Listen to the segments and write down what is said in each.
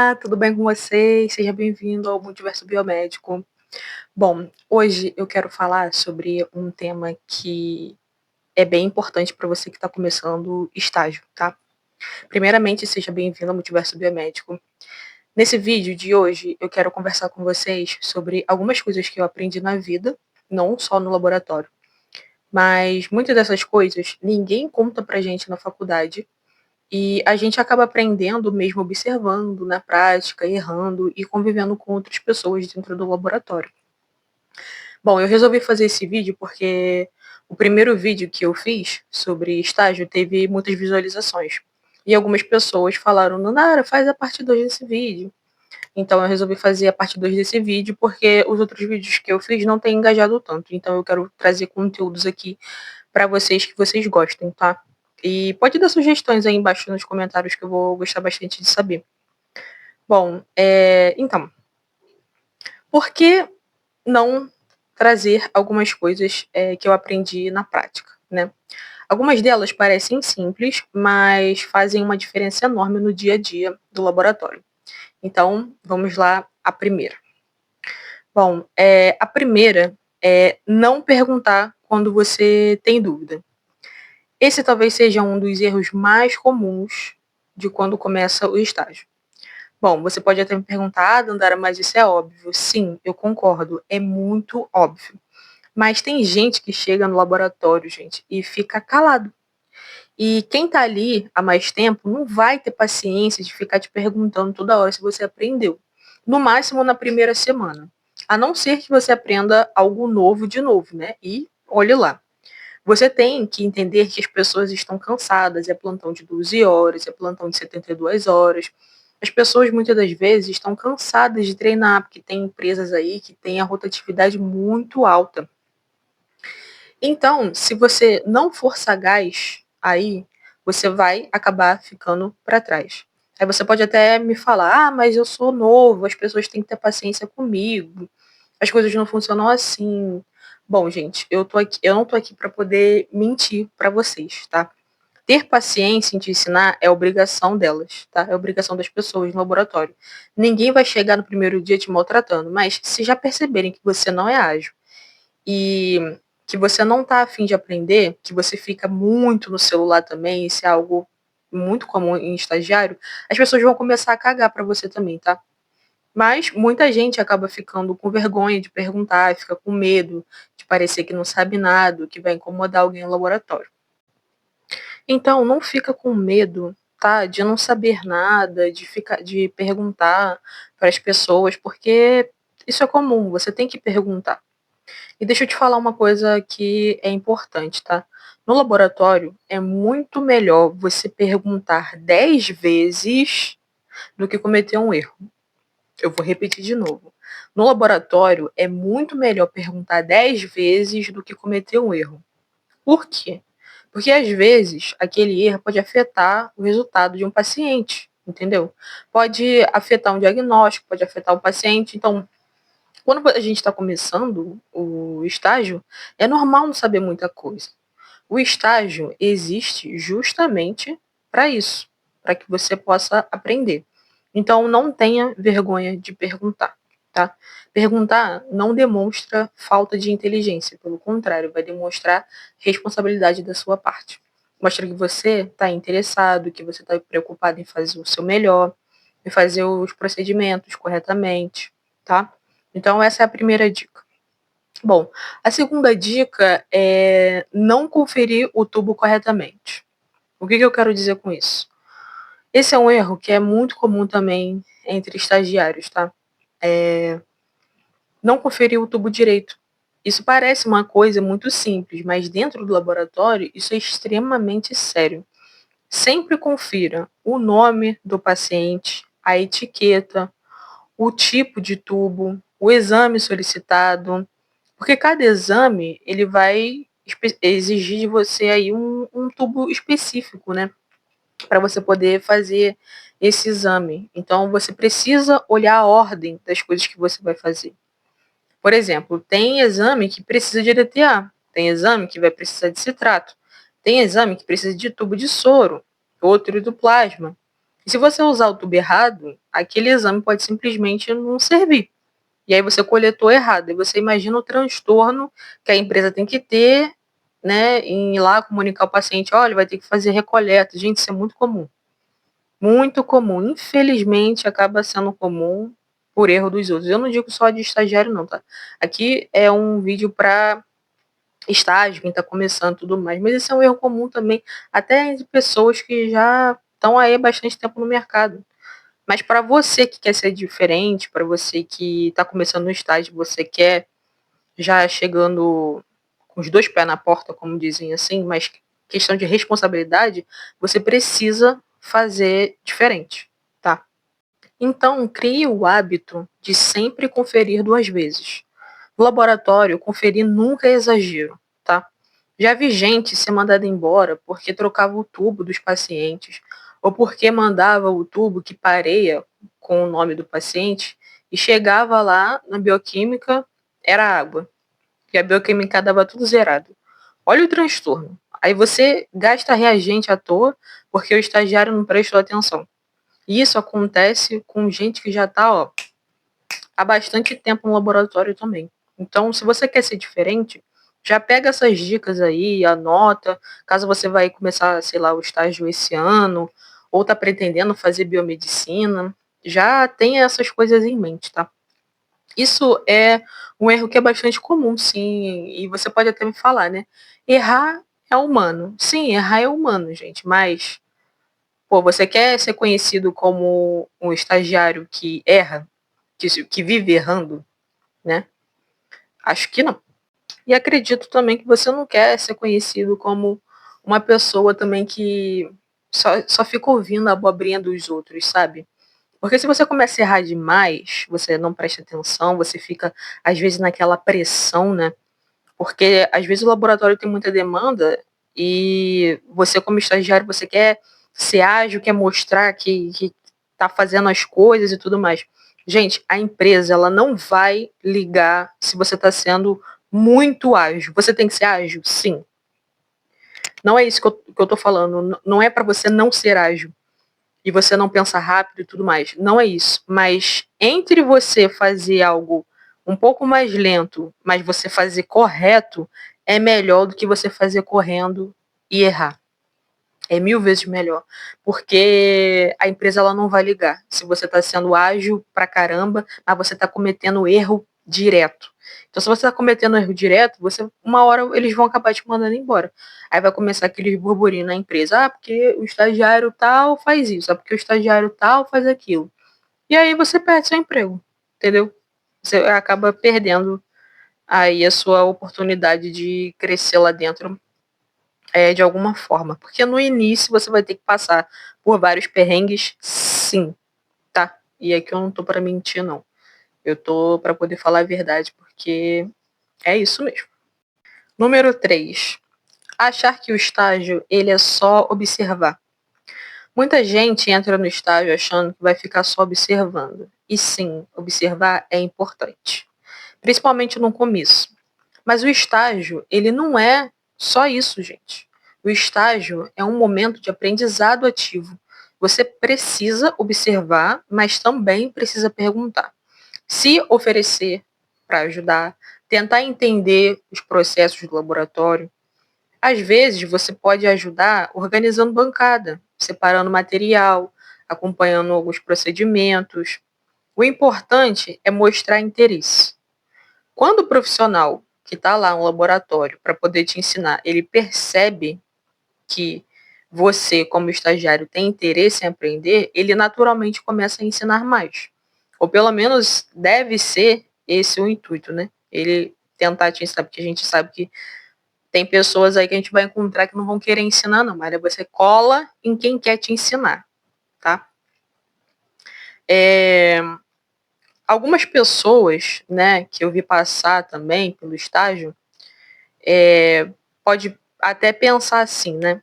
Olá, tudo bem com vocês? Seja bem-vindo ao Multiverso Biomédico. Bom, hoje eu quero falar sobre um tema que é bem importante para você que está começando estágio, tá? Primeiramente, seja bem-vindo ao Multiverso Biomédico. Nesse vídeo de hoje, eu quero conversar com vocês sobre algumas coisas que eu aprendi na vida, não só no laboratório. Mas muitas dessas coisas ninguém conta pra gente na faculdade. E a gente acaba aprendendo mesmo observando na prática, errando e convivendo com outras pessoas dentro do laboratório. Bom, eu resolvi fazer esse vídeo porque o primeiro vídeo que eu fiz sobre estágio teve muitas visualizações. E algumas pessoas falaram, Nandara, faz a parte 2 desse vídeo. Então eu resolvi fazer a parte 2 desse vídeo porque os outros vídeos que eu fiz não têm engajado tanto. Então eu quero trazer conteúdos aqui para vocês que vocês gostem, tá? E pode dar sugestões aí embaixo nos comentários que eu vou gostar bastante de saber. Bom, então, por que não trazer algumas coisas que eu aprendi na prática, né? Algumas delas parecem simples, mas fazem uma diferença enorme no dia a dia do laboratório. Então, vamos lá, a primeira. Bom, a primeira é não perguntar quando você tem dúvida. Esse talvez seja um dos erros mais comuns de quando começa o estágio. Bom, você pode até me perguntar, Dandara, mas isso é óbvio. Sim, eu concordo, é muito óbvio. Mas tem gente que chega no laboratório, gente, e fica calado. E quem tá ali há mais tempo não vai ter paciência de ficar te perguntando toda hora se você aprendeu. No máximo na primeira semana. A não ser que você aprenda algo novo de novo, né? E olhe lá. Você tem que entender que as pessoas estão cansadas, é plantão de 12 horas, é plantão de 72 horas. As pessoas muitas das vezes estão cansadas de treinar, porque tem empresas aí que têm a rotatividade muito alta. Então, se você não for sagaz aí, você vai acabar ficando para trás. Aí você pode até me falar, mas eu sou novo, as pessoas têm que ter paciência comigo, as coisas não funcionam assim. Bom, gente, eu não tô aqui para poder mentir para vocês, tá? Ter paciência em te ensinar é obrigação delas, tá? É obrigação das pessoas no laboratório. Ninguém vai chegar no primeiro dia te maltratando, mas se já perceberem que você não é ágil e que você não tá afim de aprender, que você fica muito no celular também, isso é algo muito comum em estagiário, as pessoas vão começar a cagar para você também, tá? Mas muita gente acaba ficando com vergonha de perguntar, fica com medo de parecer que não sabe nada, que vai incomodar alguém no laboratório. Então, não fica com medo, tá? De não saber nada, de perguntar para as pessoas, porque isso é comum, você tem que perguntar. E deixa eu te falar uma coisa que é importante, tá? No laboratório, é muito melhor você perguntar 10 vezes do que cometer um erro. Eu vou repetir de novo. No laboratório, é muito melhor perguntar 10 vezes do que cometer um erro. Por quê? Porque às vezes aquele erro pode afetar o resultado de um paciente, entendeu? Pode afetar um diagnóstico, pode afetar o paciente. Então, quando a gente está começando o estágio, é normal não saber muita coisa. O estágio existe justamente para isso, para que você possa aprender. Então, não tenha vergonha de perguntar, tá? Perguntar não demonstra falta de inteligência, pelo contrário, vai demonstrar responsabilidade da sua parte. Mostra que você está interessado, que você está preocupado em fazer o seu melhor, em fazer os procedimentos corretamente, tá? Então, essa é a primeira dica. Bom, a segunda dica é não conferir o tubo corretamente. O que eu quero dizer com isso? Esse é um erro que é muito comum também entre estagiários, tá? Não conferir o tubo direito. Isso parece uma coisa muito simples, mas dentro do laboratório isso é extremamente sério. Sempre confira o nome do paciente, a etiqueta, o tipo de tubo, o exame solicitado, porque cada exame ele vai exigir de você aí um tubo específico, né? Para você poder fazer esse exame. Então você precisa olhar a ordem das coisas que você vai fazer. Por exemplo, tem exame que precisa de EDTA, tem exame que vai precisar de citrato, tem exame que precisa de tubo de soro, outro do plasma. E se você usar o tubo errado, aquele exame pode simplesmente não servir. E aí você coletou errado. E você imagina o transtorno que a empresa tem que ter, né, em ir lá comunicar ao paciente, olha, vai ter que fazer recoleta. Gente, isso é muito comum. Muito comum. Infelizmente, acaba sendo comum por erro dos outros. Eu não digo só de estagiário, não, tá? Aqui é um vídeo para estágio, quem está começando e tudo mais. Mas esse é um erro comum também, até entre pessoas que já estão aí há bastante tempo no mercado. Mas para você que quer ser diferente, para você que está começando no estágio, você quer já chegando com os dois pés na porta, como dizem assim, mas questão de responsabilidade, você precisa fazer diferente, tá? Então, crie o hábito de sempre conferir 2 vezes. No laboratório, conferir nunca é exagero, tá? Já vi gente ser mandada embora porque trocava o tubo dos pacientes ou porque mandava o tubo que pareia com o nome do paciente e chegava lá na bioquímica, era água. E a bioquímica dava tudo zerado. Olha o transtorno. Aí você gasta reagente à toa porque o estagiário não prestou atenção. E isso acontece com gente que já está há bastante tempo no laboratório também. Então, se você quer ser diferente, já pega essas dicas aí, anota, caso você vai começar, sei lá, o estágio esse ano, ou está pretendendo fazer biomedicina, já tenha essas coisas em mente, tá? Isso é um erro que é bastante comum, sim, e você pode até me falar, né? Errar é humano. Sim, errar é humano, gente, mas, pô, você quer ser conhecido como um estagiário que erra, que vive errando, né? Acho que não. E acredito também que você não quer ser conhecido como uma pessoa também que só fica ouvindo a abobrinha dos outros, sabe? Porque se você começa a errar demais, você não presta atenção, você fica, às vezes, naquela pressão, né? Porque, às vezes, o laboratório tem muita demanda e você, como estagiário, você quer ser ágil, quer mostrar que tá fazendo as coisas e tudo mais. Gente, a empresa, ela não vai ligar se você está sendo muito ágil. Você tem que ser ágil? Sim. Não é isso que eu tô falando. Não é para você não ser ágil e você não pensa rápido e tudo mais. Não é isso. Mas entre você fazer algo um pouco mais lento, mas você fazer correto, é melhor do que você fazer correndo e errar. É 1000 vezes melhor. Porque a empresa ela não vai ligar se você está sendo ágil pra caramba, mas você está cometendo erro direto. Então, se você está cometendo erro direto, uma hora eles vão acabar te mandando embora. Aí vai começar aquele burburinho na empresa. Ah, porque o estagiário tal faz isso. Ah, porque o estagiário tal faz aquilo. E aí você perde seu emprego. Entendeu? Você acaba perdendo aí a sua oportunidade de crescer lá dentro de alguma forma. Porque no início você vai ter que passar por vários perrengues, sim, tá? E aqui eu não tô para mentir, não. Eu tô para poder falar a verdade, porque é isso mesmo. Número 3. Achar que o estágio ele é só observar. Muita gente entra no estágio achando que vai ficar só observando. E sim, observar é importante. Principalmente no começo. Mas o estágio, ele não é só isso, gente. O estágio é um momento de aprendizado ativo. Você precisa observar, mas também precisa perguntar. Se oferecer para ajudar, tentar entender os processos do laboratório. Às vezes, você pode ajudar organizando bancada, separando material, acompanhando alguns procedimentos. O importante é mostrar interesse. Quando o profissional que está lá no laboratório para poder te ensinar, ele percebe que você, como estagiário, tem interesse em aprender, ele naturalmente começa a ensinar mais. Ou pelo menos deve ser esse o intuito, né? Ele tentar te ensinar, porque a gente sabe que tem pessoas aí que a gente vai encontrar que não vão querer ensinar, não, mas você cola em quem quer te ensinar, tá? Algumas pessoas, né, que eu vi passar também pelo estágio, pode até pensar assim, né?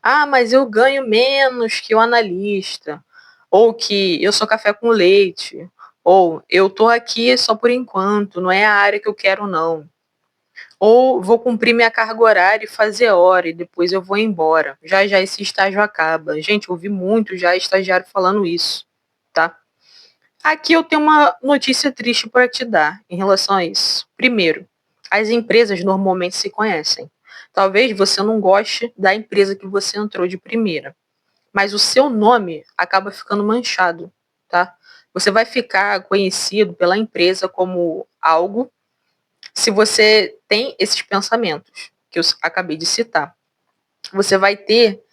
Ah, mas eu ganho menos que o analista, ou que eu sou café com leite, ou eu tô aqui só por enquanto, não é a área que eu quero não. Ou vou cumprir minha carga horária e fazer hora e depois eu vou embora. Já já esse estágio acaba. Gente, eu ouvi muito já estagiário falando isso, tá? Aqui eu tenho uma notícia triste para te dar em relação a isso. Primeiro, as empresas normalmente se conhecem. Talvez você não goste da empresa que você entrou de primeira, mas o seu nome acaba ficando manchado, tá? Você vai ficar conhecido pela empresa como algo se você tem esses pensamentos que eu acabei de citar. Você vai ter,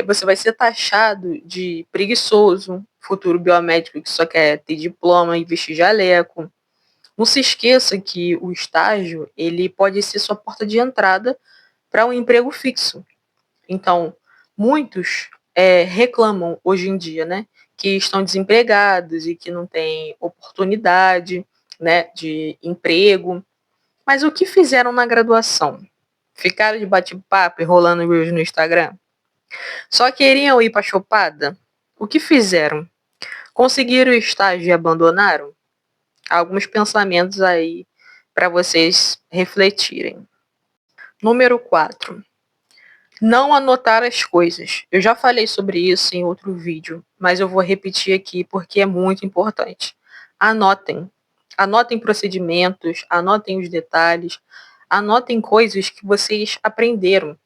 você vai ser taxado de preguiçoso, futuro biomédico que só quer ter diploma e vestir jaleco. Não se esqueça que o estágio ele pode ser sua porta de entrada para um emprego fixo. Então, muitos reclamam hoje em dia, né, que estão desempregados e que não têm oportunidade, né, de emprego. Mas o que fizeram na graduação? Ficaram de bate-papo e rolando reels no Instagram? Só queriam ir para chopada? O que fizeram? Conseguiram o estágio e abandonaram? Alguns pensamentos aí para vocês refletirem. Número 4. Não anotar as coisas. Eu já falei sobre isso em outro vídeo, mas eu vou repetir aqui porque é muito importante. Anotem. Anotem procedimentos, anotem os detalhes, anotem coisas que vocês aprenderam.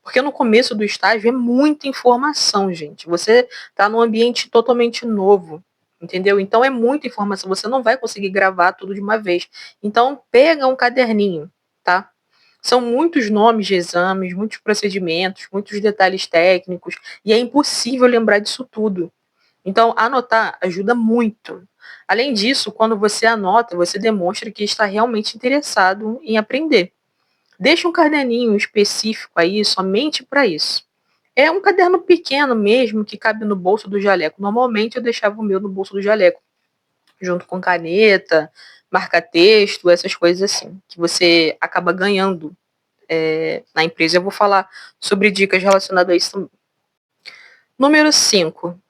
Porque no começo do estágio é muita informação, gente. Você está num ambiente totalmente novo, entendeu? Então é muita informação. Você não vai conseguir gravar tudo de uma vez. Então pega um caderninho, tá? São muitos nomes de exames, muitos procedimentos, muitos detalhes técnicos, e é impossível lembrar disso tudo. Então, anotar ajuda muito. Além disso, quando você anota, você demonstra que está realmente interessado em aprender. Deixa um caderninho específico aí, somente para isso. É um caderno pequeno mesmo, que cabe no bolso do jaleco. Normalmente eu deixava o meu no bolso do jaleco, junto com caneta, marca-texto, essas coisas assim, que você acaba ganhando na empresa. Eu vou falar sobre dicas relacionadas a isso também. Número 5.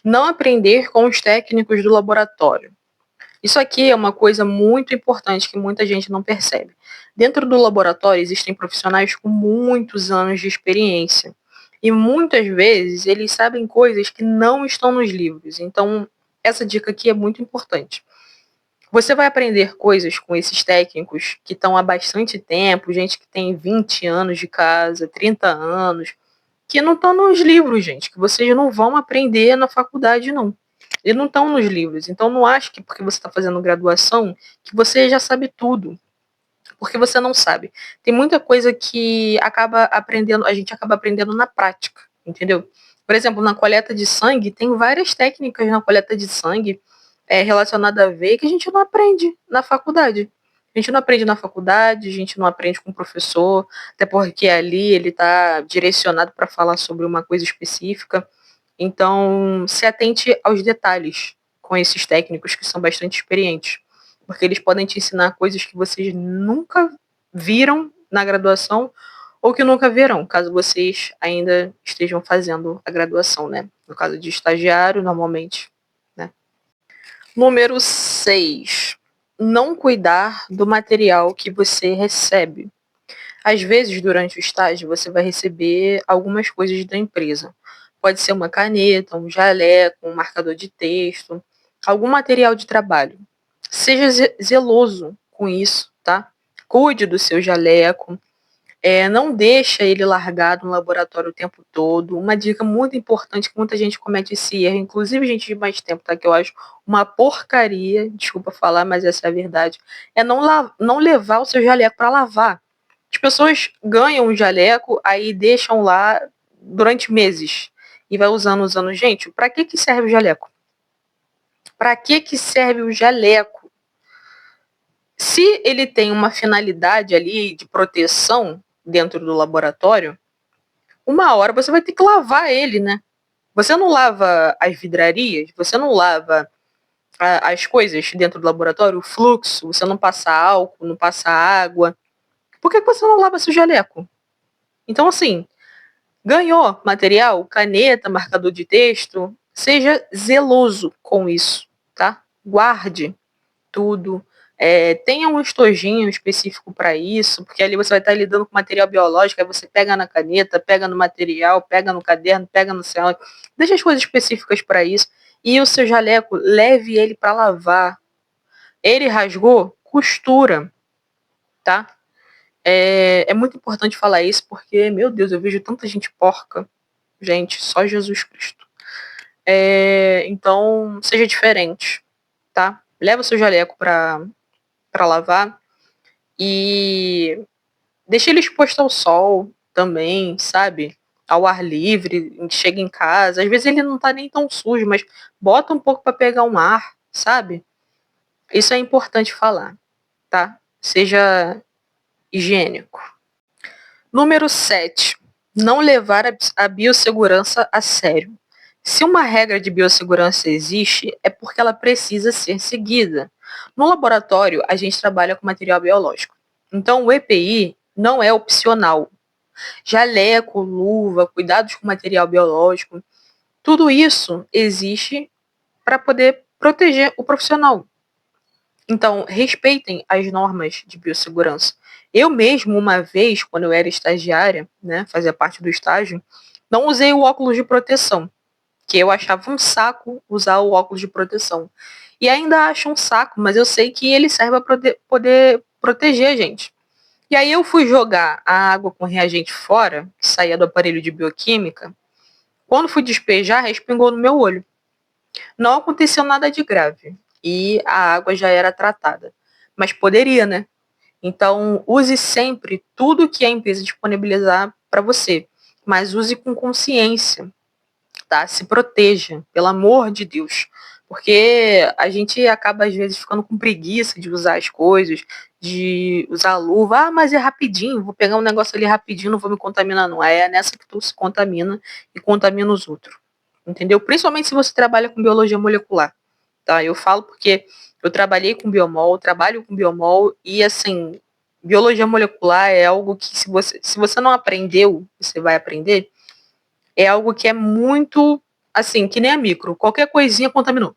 Não aprender com os técnicos do laboratório. Isso aqui é uma coisa muito importante que muita gente não percebe. Dentro do laboratório existem profissionais com muitos anos de experiência. E muitas vezes eles sabem coisas que não estão nos livros. Então, essa dica aqui é muito importante. Você vai aprender coisas com esses técnicos que estão há bastante tempo, gente que tem 20 anos de casa, 30 anos, que não estão nos livros, gente, que vocês não vão aprender na faculdade, não. Eles não estão nos livros. Então não acho que porque você está fazendo graduação que você já sabe tudo. Porque você não sabe. Tem muita coisa que a gente acaba aprendendo na prática, entendeu? Por exemplo, na coleta de sangue, tem várias técnicas na coleta de sangue relacionada a veia que a gente não aprende na faculdade. A gente não aprende na faculdade, a gente não aprende com o professor, até porque ali ele está direcionado para falar sobre uma coisa específica. Então, se atente aos detalhes com esses técnicos que são bastante experientes, porque eles podem te ensinar coisas que vocês nunca viram na graduação ou que nunca verão, caso vocês ainda estejam fazendo a graduação, né? No caso de estagiário, normalmente, né? Número 6. Não cuidar do material que você recebe. Às vezes, durante o estágio, você vai receber algumas coisas da empresa. Pode ser uma caneta, um jaleco, um marcador de texto, algum material de trabalho. Seja zeloso com isso, tá? Cuide do seu jaleco. Não deixa ele largado no laboratório o tempo todo. Uma dica muito importante que muita gente comete esse erro, inclusive gente de mais tempo, tá? Que eu acho uma porcaria, desculpa falar, mas essa é a verdade, é não levar o seu jaleco para lavar. As pessoas ganham um jaleco, aí deixam lá durante meses e vai usando. Gente, para que serve o jaleco? Para que serve o jaleco? Se ele tem uma finalidade ali de proteção dentro do laboratório, uma hora você vai ter que lavar ele, né? Você não lava as vidrarias, você não lava as coisas dentro do laboratório, o fluxo, você não passa álcool, não passa água. Por que você não lava seu jaleco? Então, assim, ganhou material, caneta, marcador de texto, seja zeloso com isso, tá? Guarde tudo, Tenha um estojinho específico para isso, porque ali você vai estar lidando com material biológico, aí você pega na caneta, pega no material, pega no caderno, pega no celular, deixa as coisas específicas para isso. E o seu jaleco, leve ele para lavar. Ele rasgou, costura, tá? É muito importante falar isso, porque, meu Deus, eu vejo tanta gente porca. Gente, só Jesus Cristo. Então, seja diferente, tá? Leva o seu jaleco para lavar e deixa ele exposto ao sol também, sabe? Ao ar livre, chega em casa. Às vezes ele não tá nem tão sujo, mas bota um pouco para pegar um ar, sabe? Isso é importante falar, tá? Seja higiênico. Número 7. Não levar a biossegurança a sério. Se uma regra de biossegurança existe, é porque ela precisa ser seguida. No laboratório, a gente trabalha com material biológico. Então, o EPI não é opcional. Jaleco, luva, cuidados com material biológico, tudo isso existe para poder proteger o profissional. Então, respeitem as normas de biossegurança. Eu mesmo, uma vez, quando eu era estagiária, né, fazia parte do estágio, não usei o óculos de proteção, que eu achava um saco usar o óculos de proteção. E ainda acho um saco, mas eu sei que ele serve para poder proteger a gente. E aí eu fui jogar a água com reagente fora, que saía do aparelho de bioquímica. Quando fui despejar, respingou no meu olho. Não aconteceu nada de grave e a água já era tratada. Mas poderia, né? Então, use sempre tudo que a empresa disponibilizar para você, mas use com consciência, tá? Se proteja, pelo amor de Deus. Porque a gente acaba, às vezes, ficando com preguiça de usar as coisas, de usar a luva. Ah, mas é rapidinho, vou pegar um negócio ali rapidinho, não vou me contaminar, não. É nessa que tu se contamina e contamina os outros. Entendeu? Principalmente se você trabalha com biologia molecular. Tá? Eu falo porque eu trabalhei com biomol, trabalho com biomol e, assim, biologia molecular é algo que, se você não aprendeu, você vai aprender, é algo que é muito, assim, que nem a micro. Qualquer coisinha contaminou.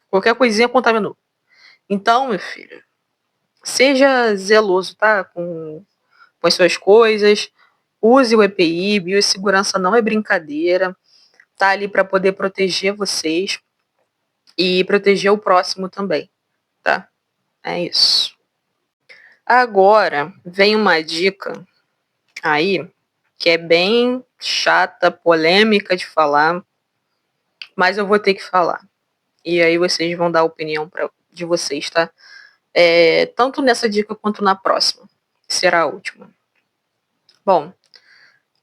Qualquer coisinha contaminou. Então, meu filho, seja zeloso, tá? Com as suas coisas. Use o EPI, biossegurança não é brincadeira. Tá ali para poder proteger vocês e proteger o próximo também, tá? É isso. Agora, vem uma dica aí que é bem chata, polêmica de falar, mas eu vou ter que falar. E aí vocês vão dar a opinião de vocês, tá? Tanto nessa dica quanto na próxima, que será a última. Bom,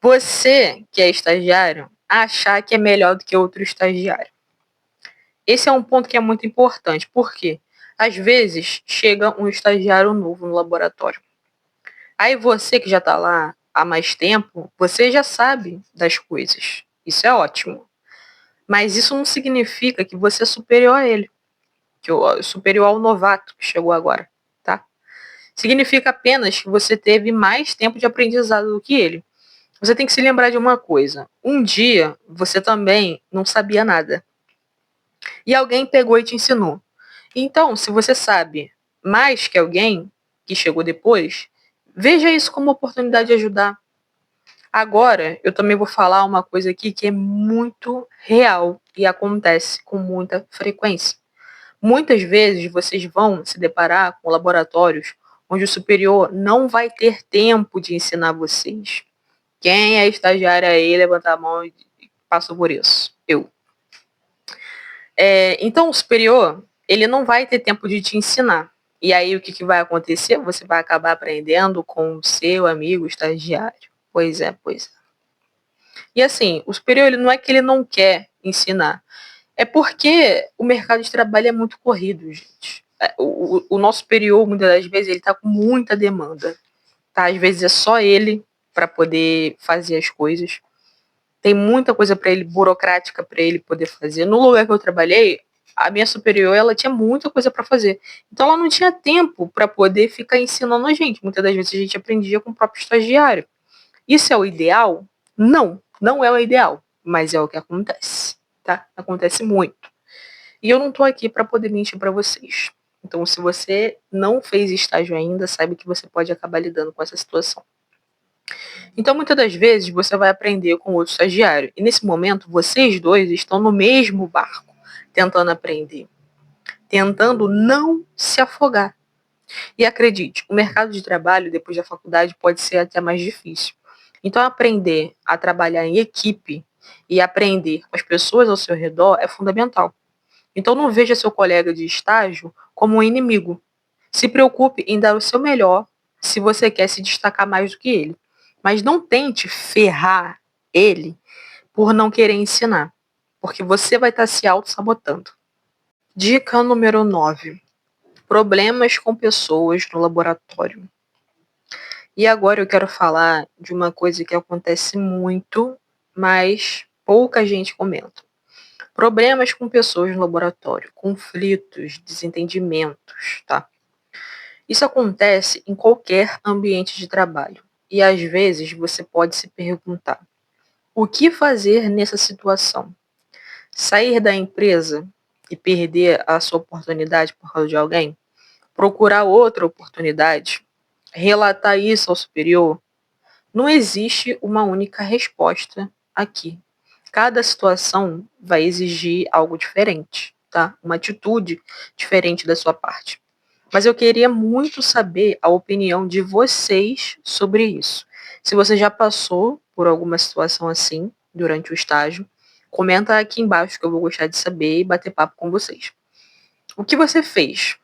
você que é estagiário, achar que é melhor do que outro estagiário. Esse é um ponto que é muito importante, porque às vezes chega um estagiário novo no laboratório. Aí você que já está lá há mais tempo, você já sabe das coisas. Isso é ótimo. Mas isso não significa que você é superior a ele, que é superior ao novato que chegou agora, tá? Significa apenas que você teve mais tempo de aprendizado do que ele. Você tem que se lembrar de uma coisa. Um dia você também não sabia nada. E alguém pegou e te ensinou. Então, se você sabe mais que alguém que chegou depois, veja isso como oportunidade de ajudar. Agora, eu também vou falar uma coisa aqui que é muito real e acontece com muita frequência. Muitas vezes vocês vão se deparar com laboratórios onde o superior não vai ter tempo de ensinar vocês. Quem é estagiário aí, levanta a mão e passa por isso. Eu. Então, o superior, ele não vai ter tempo de te ensinar. E aí, o que vai acontecer? Você vai acabar aprendendo com o seu amigo estagiário. Pois é, pois é. E assim, o superior, ele não é que ele não quer ensinar. É porque o mercado de trabalho é muito corrido, gente. O nosso superior, muitas das vezes, ele está com muita demanda. Tá? Às vezes é só ele para poder fazer as coisas. Tem muita coisa para ele, burocrática para ele poder fazer. No lugar que eu trabalhei, a minha superior, ela tinha muita coisa para fazer. Então ela não tinha tempo para poder ficar ensinando a gente. Muitas das vezes a gente aprendia com o próprio estagiário. Isso é o ideal? Não, não é o ideal, mas é o que acontece, tá? Acontece muito. E eu não tô aqui para poder mentir para vocês. Então, se você não fez estágio ainda, saiba que você pode acabar lidando com essa situação. Então, muitas das vezes, você vai aprender com outro estagiário. E nesse momento, vocês dois estão no mesmo barco, tentando aprender, tentando não se afogar. E acredite, o mercado de trabalho depois da faculdade pode ser até mais difícil. Então, aprender a trabalhar em equipe e aprender com as pessoas ao seu redor é fundamental. Então, não veja seu colega de estágio como um inimigo. Se preocupe em dar o seu melhor se você quer se destacar mais do que ele. Mas não tente ferrar ele por não querer ensinar, porque você vai estar se auto-sabotando. Dica número 9: problemas com pessoas no laboratório. E agora eu quero falar de uma coisa que acontece muito, mas pouca gente comenta. Problemas com pessoas no laboratório, conflitos, desentendimentos, tá? Isso acontece em qualquer ambiente de trabalho. E às vezes você pode se perguntar: o que fazer nessa situação? Sair da empresa e perder a sua oportunidade por causa de alguém? Procurar outra oportunidade? Relatar isso ao superior? Não existe uma única resposta aqui. Cada situação vai exigir algo diferente, tá? Uma atitude diferente da sua parte. Mas eu queria muito saber a opinião de vocês sobre isso. Se você já passou por alguma situação assim durante o estágio, comenta aqui embaixo que eu vou gostar de saber e bater papo com vocês. O que você fez?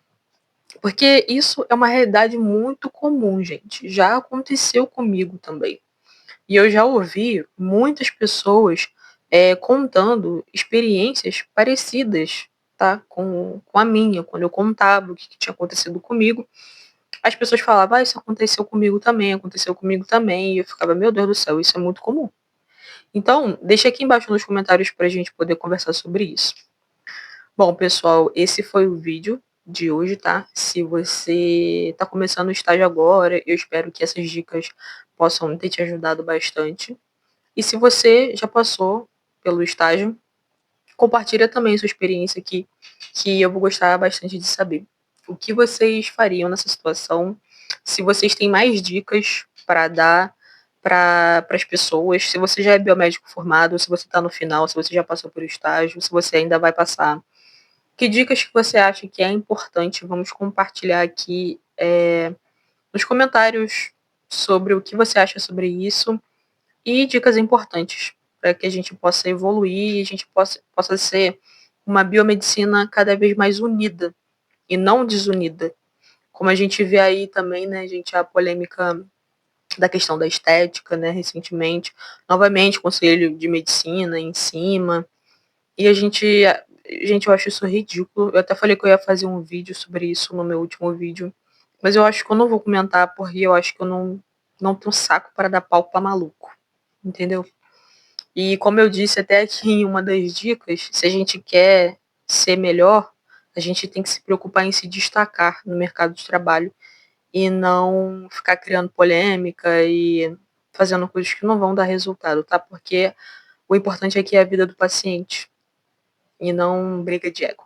Porque isso é uma realidade muito comum, gente. Já aconteceu comigo também. E eu já ouvi muitas pessoas contando experiências parecidas, tá? Com a minha, quando eu contava o que tinha acontecido comigo. As pessoas falavam, isso aconteceu comigo também. E eu ficava, meu Deus do céu, isso é muito comum. Então, deixa aqui embaixo nos comentários pra gente poder conversar sobre isso. Bom, pessoal, esse foi o vídeo de hoje, tá? Se você tá começando o estágio agora, eu espero que essas dicas possam ter te ajudado bastante. E se você já passou pelo estágio, compartilha também sua experiência aqui, que eu vou gostar bastante de saber. O que vocês fariam nessa situação? Se vocês têm mais dicas para dar para as pessoas, se você já é biomédico formado, se você está no final, se você já passou por estágio, se você ainda vai passar. Que dicas que você acha que é importante? Vamos compartilhar aqui nos comentários sobre o que você acha sobre isso e dicas importantes para que a gente possa evoluir e a gente possa ser uma biomedicina cada vez mais unida e não desunida. Como a gente vê aí também, né, gente, a polêmica da questão da estética, né, recentemente, novamente, Conselho de Medicina em cima, e gente, eu acho isso ridículo. Eu até falei que eu ia fazer um vídeo sobre isso no meu último vídeo, mas eu acho que eu não vou comentar porque eu acho que eu não tenho saco para dar palco para maluco, entendeu? E como eu disse até aqui em uma das dicas, se a gente quer ser melhor, a gente tem que se preocupar em se destacar no mercado de trabalho e não ficar criando polêmica e fazendo coisas que não vão dar resultado, tá? Porque o importante aqui é a vida do paciente e não briga de ego.